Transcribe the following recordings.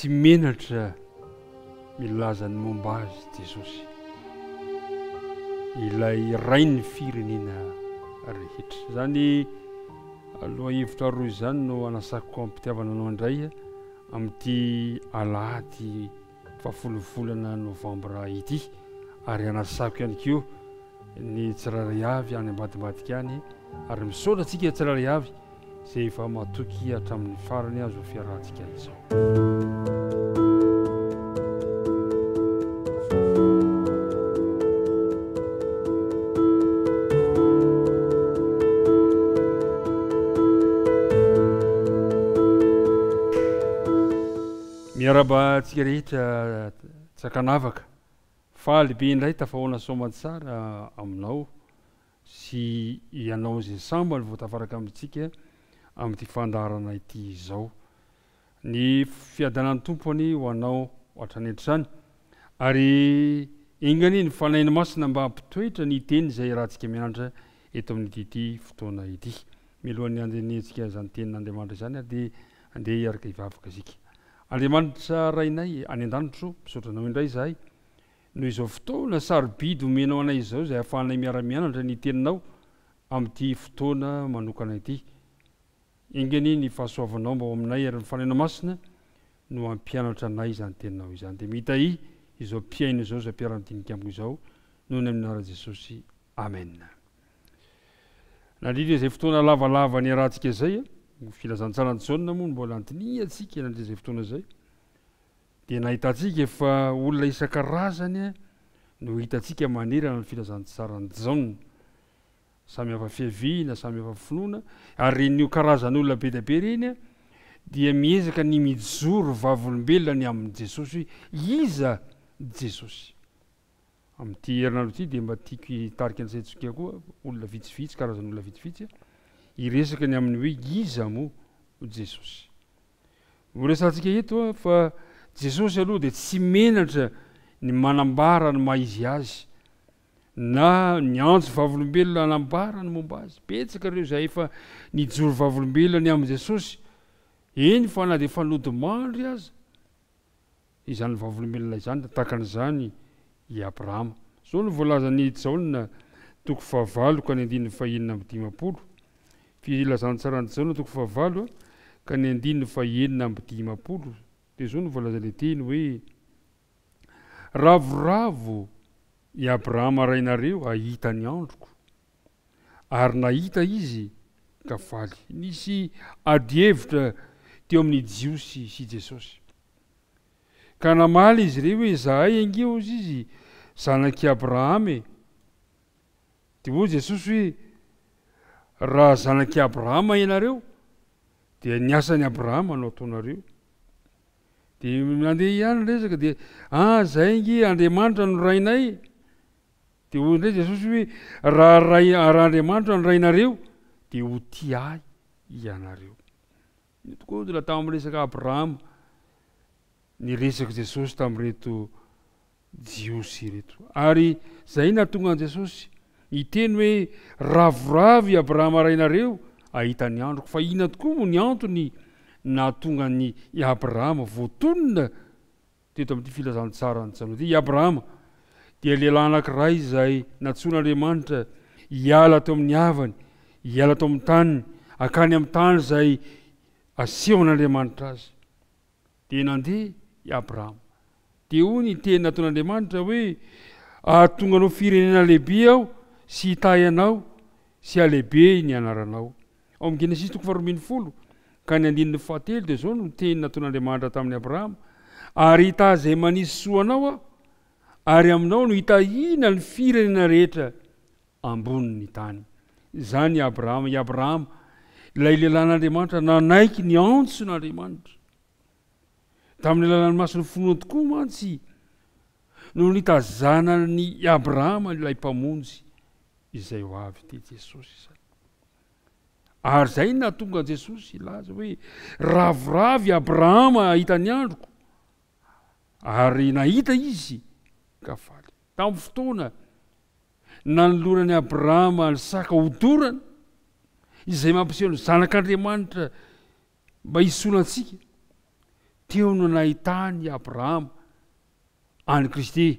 tsy menatra milaza ny momba azy Jesosy, ilay rainy firenena rehetra. Zany aloha hevitra roy zany no anasako ampitiavana anao indray amin'ity alahady fahafolovolana novambra ity, ary anasako ihany koa ny tsiraray avy any ambadimbadika any, ary misaotra antsika tsiraray avy izay efa matoky hatramin'ny farany azo fiarahantsika izao. Miaraba antsika rehetra tsakanavaka, fa lehibe indray tafahoana soamantsara aminao sy ianao izay sambany vao tafaraka amintsika amin'ity fandaharana ity izao. Ny fiadanan'ny tompony ho anao hatranetrany, ary ingany ny fanainy masina mba hampitoetra ny teny izay rahantsika mianatra eto amin'ity fotoana ity. Mialohan'ny andehantsika izany tenin'Andriamanitra izany dia andeha hiaraka hivavaka isika. Andriamanitra rainay any an-danitro, misaotranao indray izahay noho izao fotoana sarobidy omenao anay izao izay ahafahanay miara-mianatra ny teninao amin'ity fotoana manokana ity. Ingany ny fahasoavanao mba ao aminay ary ny fanainao masina no hampianatra anay izany teninao izany. Dia mita izao mpiaino izao izay mpiara-midinika amiko izao noho ny amin'ny anarana Jesosy. Amen. Nandrindra izay fotoana lavalava ny arahantsika izay, filazantsarany jaune moa mbola antiny atsika nandrindra izay fotoana izay, dia nahitantsika efa olona isan-karazany no hitantsika manerana ny filazantsarany jaune, samy hafa fiaviana, samy hafa finoana, ary ren'io karazan'olona be dia be reny dia miezaka ny mijoro vavolombelona ny amin'ny Jesosy, iza Jesosy. Amin'ity herinandro ity dia mba tiako hitarika an'izay koa olona vitsivitsy, karazan'olona vitsivitsy iresaka ny amin'ny hoe iza moa Jesosy. Horesantsika eto fa Jesosy aloha dia tsy menatra ny manambara ny maizy azy na ny antso vavolombelona anambara ny momba azy. Betsaka ireo izay efa nijoro vavolombelona ny amin'ny Jesosy, eny fa na dia fanody mandry aza izany vavolombelona izany, takan'izany i Abrahama. Zao no voalazan'ny Jaona 9 ka ny 5:50, filazantsarany Jaona 9 ka ny 5:50. Dia zao no voalazan'ny teny hoe ravoravo i Abrahama rainareo ahita ny androko, ary nahita izy ka faly. Nisy adi-hevitra teo amin'ny Jiosy sy Jesosy, ka namaly izy ireo hoe zahay angeo izy zanaky Abrahama. Dia hoy Jesosy hoe raha zanaky Abrahama ianareo dia ny asan'ny Abrahama no ataonareo. Dia nandeha ihany resaka dia zahay nge Andriamanitra no rainay. Dia hoy indray Jesosy hoe raha Andriamanitra no rainareo dia ho ty ahy ianareo. Tokoa dia tamin'ny resaka Abrahama ny resaka Jesosy tamin'ireto Jiosy reto, ary zay nahatonga an Jesosy iteny hoe ravoravo i Abrahama rainareo ahita ny androko. Fa ina tokoa moa ny antony nahatonga ny Abrahama voatonona teto amin'ity filazantsarany Jaona ity. I Abrahama dia lehilahy anankiray izay natsoin'Andriamanitra hiala tao amin'ny havany, hiala tao amin'ny taniny, akany amin'ny tany izay asehon'Andriamanitra azy. Dia nandeha i Abrahama. Dia hoy ny teny nataon'Andriamanitra hoe ahatonga anao firenena lehibe aho sy hitahy anao sy alehibe ny anaranao. Ao amin'ny Genesis 20 ka ny 7 dia zao no teny nataon'Andriamanitra tamin'ny Abrahama, ary hitahy izay manisy soa anao aho, ary aminao no hitahina ny firenena rehetra ambonin'ny tany. Izany i Abrahama. I Abrahama ilay lehilahin'Andriamanitra nanaiky ny antson'Andriamanitra. Tamin'ny alalan'ny masony finoana tokoa mantsy no nitazanany Abrahama ilay mpamonjy izay ho avy te Jesosy izany. Ary zay nahatonga Jesosy ilaza hoe ravoravo i Abrahama ahita ny androko, ary nahita izy ka faly. Tamin'ny fotoana nanolorany Abrahama ny saka hodorana izay mampiseho ny zanak'Andriamanitra mba hisolantsika, teo no nahitany Abrahama any Kristy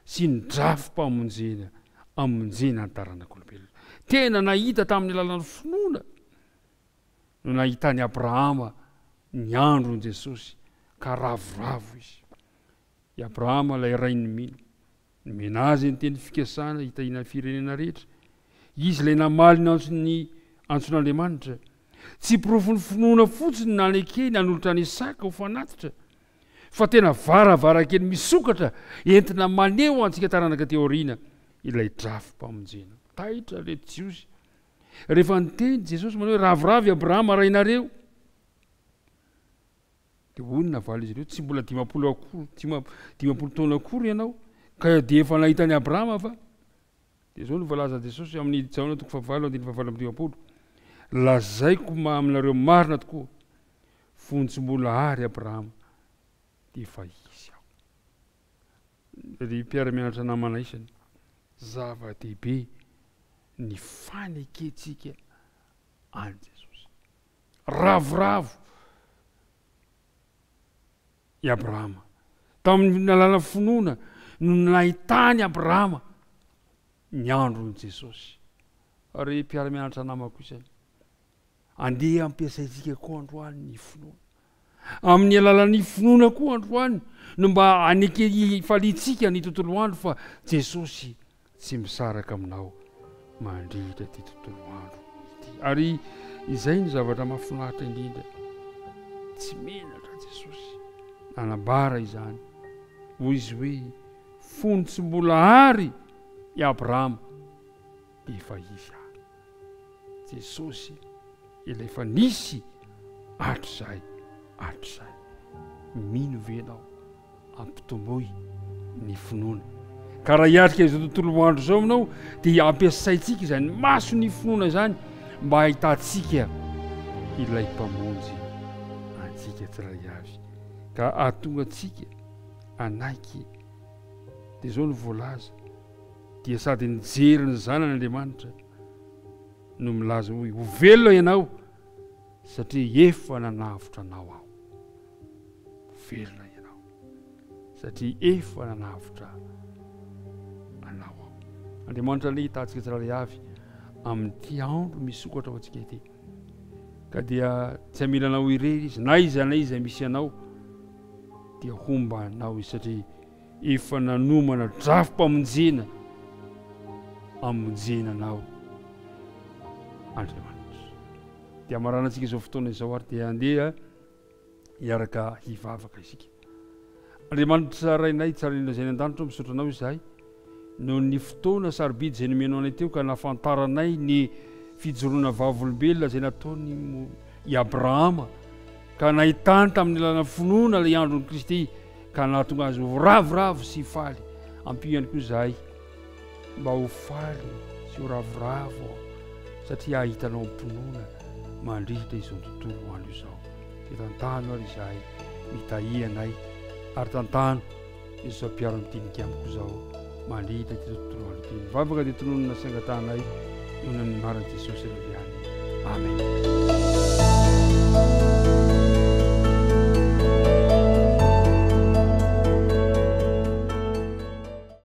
sy ny drafim-pamonjena amonjena ny taranak'olombelona. Tena nahita tamin'ny alalan'ny finoana no nahitany Abrahama ny andron Jesosy ka ravoravo izy. I Abrahama lay rainy mino nomena azy ny teny fikasana hitahina firenena rehetra. Izy lay namaly ny antson'Andriamanitra. Tsy pirofony finoana fotsiny nanekeny nanolotra ny Isaka ho fanatitra, fa tena varavarakely misokatra entina maneho antsika taranaka teoriana ilay drafim-pamonjena. Taitra le Jiosy. Rehefa niteny Jesosy manao hoe ravoravo Abrahama rainareo, dia hoy navaly izy ireo, tsy mbola 50 taona akory ianao ka dia efa nahitany Abrahama fa. Dia zao no voalaza Jesosy amin'ny Jaona 4:20. Lazaiko aminareo marina tokoa, fony tsy mbola ary Abrahama dia efa izy aho. Ry mpiara-mianatra namana isany, zava-dehibe ny fanekentsika any Jesosy. Ravoravo i Abrahama tamin'ny alalana finoana no nahitany Abrahama ny andron Jesosy. Ary mpiara-mianatra namako isany, andeha ampiasaitsika koa androany ny finoana. Amin'ny alalan'ny finoana koa androany no mba ifalitsika ny tontolo andro fa Jesosy tsy misaraka aminao mandritra ty tontolo andro ity. Ary izay ny zavatra mahafinaritra indrindra. Tsy menatra Jesosy nanambara izany hoy izy hoe fony tsy mbola ary i Abrahama dia efa izy aho. Jesosy ilay efa nisy hatrizay. Mino ve ianao ampitomboy ny finoana? Ka raha hiatrika izao tontolo andro zao aminao dia ampiasaitsika izany maso ny finoana zany mba ahitantsika ilay mpamonjy antsika tsiray avy, ka ahatonga antsika anaiky. Dia zao no voalaza, dia sady nijery ny zanan'Andriamanitra no milaza hoe ho velona ianao satria efa nanavotra anao aho. Velona ianao satria efa nanavotra anao aho. Andriamanitra le hitantsika tsiray avy amin'ity andro misokatra ho antsika ity, ka dia tsy amila anao irery izy na iza misy anao dia homba anao izy satria efa nanomana drafim-pamonjena amonjena anao Andriamanitra. Dia marana antsika izao fotoana izao ary dia andeha hiaraka hivavaka isika. Andriamanitra rainay tsara indrindra izay ny an-danitra misaotra anao izahay noho ny fotoana sarobidy izay nomenao anay teo ka nahafantaranay ny fijoroana vavolombelona izay nataony i Abrahama, ka nahitany tamin'ny lalana finoana ilay andron'i Kristy, ka nahatonga azy ho ravoravo sy faly. Ampio ihany koa izahay mba ho faly sy ho ravoravo satria ahitanao mponona mandritra izao tontolo andro izao. Dia tantano ary izahay mitahy anay ary tantano izao mpiara-mitinika amiko izao mandritra ty tontolo andro ity. Mivavaka dia tononona saingan-tanay eo amin'ny anaran'i Jesosy Kristo. Amen.